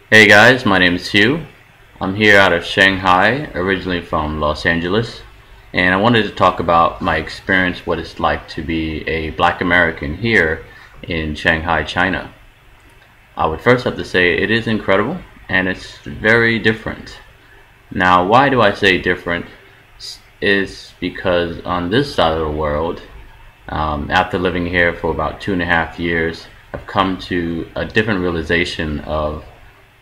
Hey guys, my name is Hugh. I'm here out of Shanghai, originally from Los Angeles, and I wanted to talk about my experience, what it's like to be a black American here in Shanghai, China. I would first have to say it is incredible and it's very different. Now, why do I say different? Is because on this side of the world, after living here for about 2.5 years, I've come to a different realization of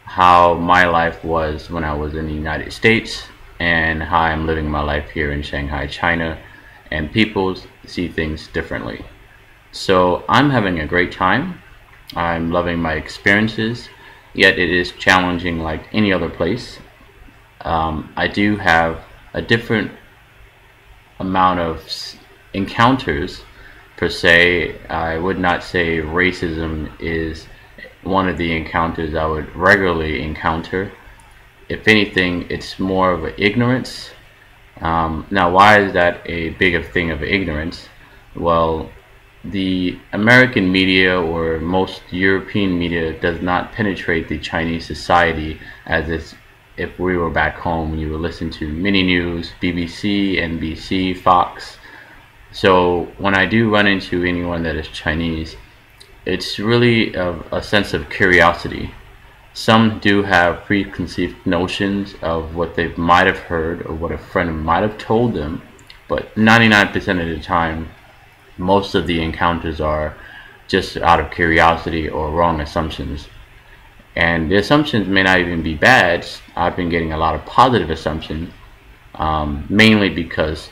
how my life was when I was in the United States and how I'm living my life here in Shanghai, China, and people see things differently. So I'm having a great time. I'm loving my experiences, yet it is challenging like any other place. I do have a different amount of encounters per se. I would not say racism is one of the encounters I would regularly encounter. If anything, it's more of an ignorance. Now, why is that a bigger thing of ignorance? Well, the American media or most European media does not penetrate the Chinese society as if we were back home. You would listen to mini news, BBC, NBC, Fox. So when I do run into anyone that is Chinese, it's really a sense of curiosity. Some do have preconceived notions of what they might have heard or what a friend might have told them, but 99% of the time, most of the encounters are just out of curiosity or wrong assumptions. And the assumptions may not even be bad. I've been getting a lot of positive assumptions, mainly because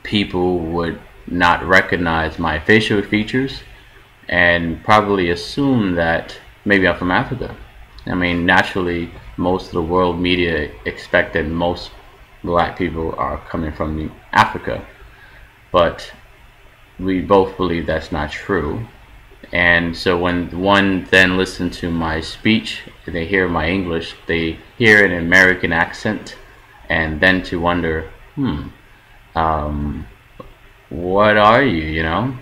people would not recognize my facial features and probably assume that maybe I'm from Africa. I mean, naturally, most of the world media expect that most black people are coming from Africa, but we both believe that's not true. And so when one then listens to my speech, they hear my English, they hear an American accent, and then to wonder, what are you, you know?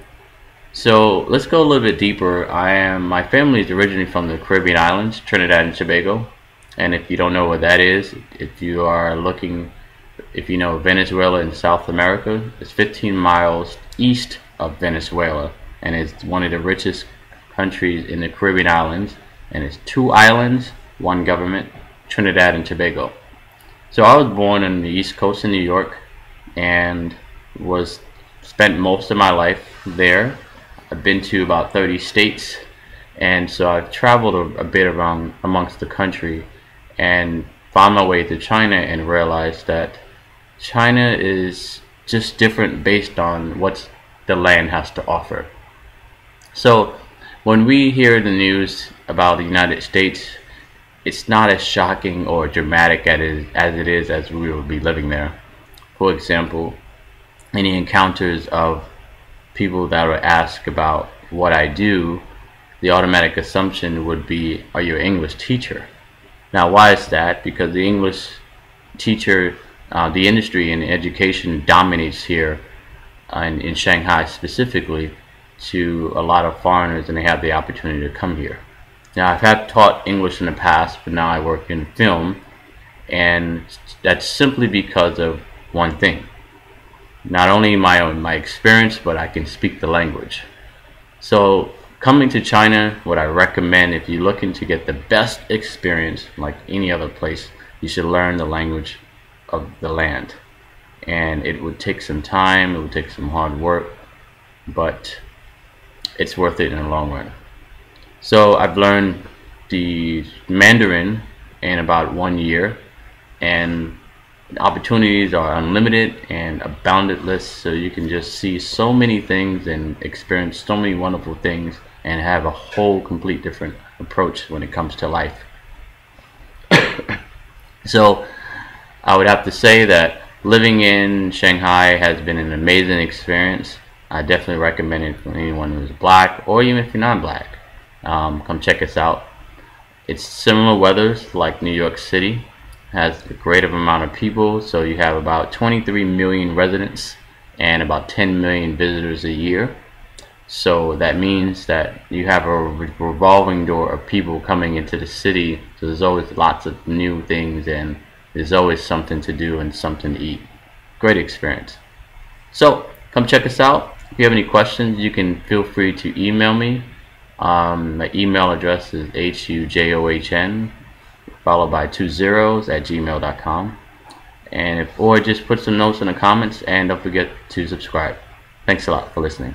So let's go a little bit deeper. My family is originally from the Caribbean islands, Trinidad and Tobago. And if you don't know what that is, if you know Venezuela in South America, it's 15 miles east of Venezuela. And it's one of the richest countries in the Caribbean islands. And it's 2 islands, 1 government, Trinidad and Tobago. So I was born on the East Coast in New York and spent most of my life there. I've been to about 30 states, and so I've traveled a bit around amongst the country and found my way to China and realized that China is just different based on what the land has to offer. So when we hear the news about the United States, it's not as shocking or dramatic as it is as we will be living there. For example, any encounters of people that would ask about what I do, the automatic assumption would be, are you an English teacher? Now, why is that? Because the English teacher, the industry in education dominates here in Shanghai specifically to a lot of foreigners, and they have the opportunity to come here. Now, I've had taught English in the past, but now I work in film, and that's simply because of one thing. Not only my experience, but I can speak the language. So coming to China, what I recommend, if you're looking to get the best experience like any other place, you should learn the language of the land. And it would take some time, it would take some hard work, but it's worth it in the long run. So I've learned the Mandarin in about 1 year, and opportunities are unlimited and aboundless, so you can just see so many things and experience so many wonderful things and have a whole complete different approach when it comes to life. So I would have to say that living in Shanghai has been an amazing experience. I definitely recommend it for anyone who's black, or even if you're not black. Come check us out. It's similar weathers like New York City. Has a great amount of people, so you have about 23 million residents and about 10 million visitors a year. So that means that you have a revolving door of people coming into the city. So there's always lots of new things, and there's always something to do and something to eat. Great experience. So come check us out. If you have any questions, you can feel free to email me. My email address is hujohn followed by 20 at gmail.com. Or just put some notes in the comments, and don't forget to subscribe. Thanks a lot for listening.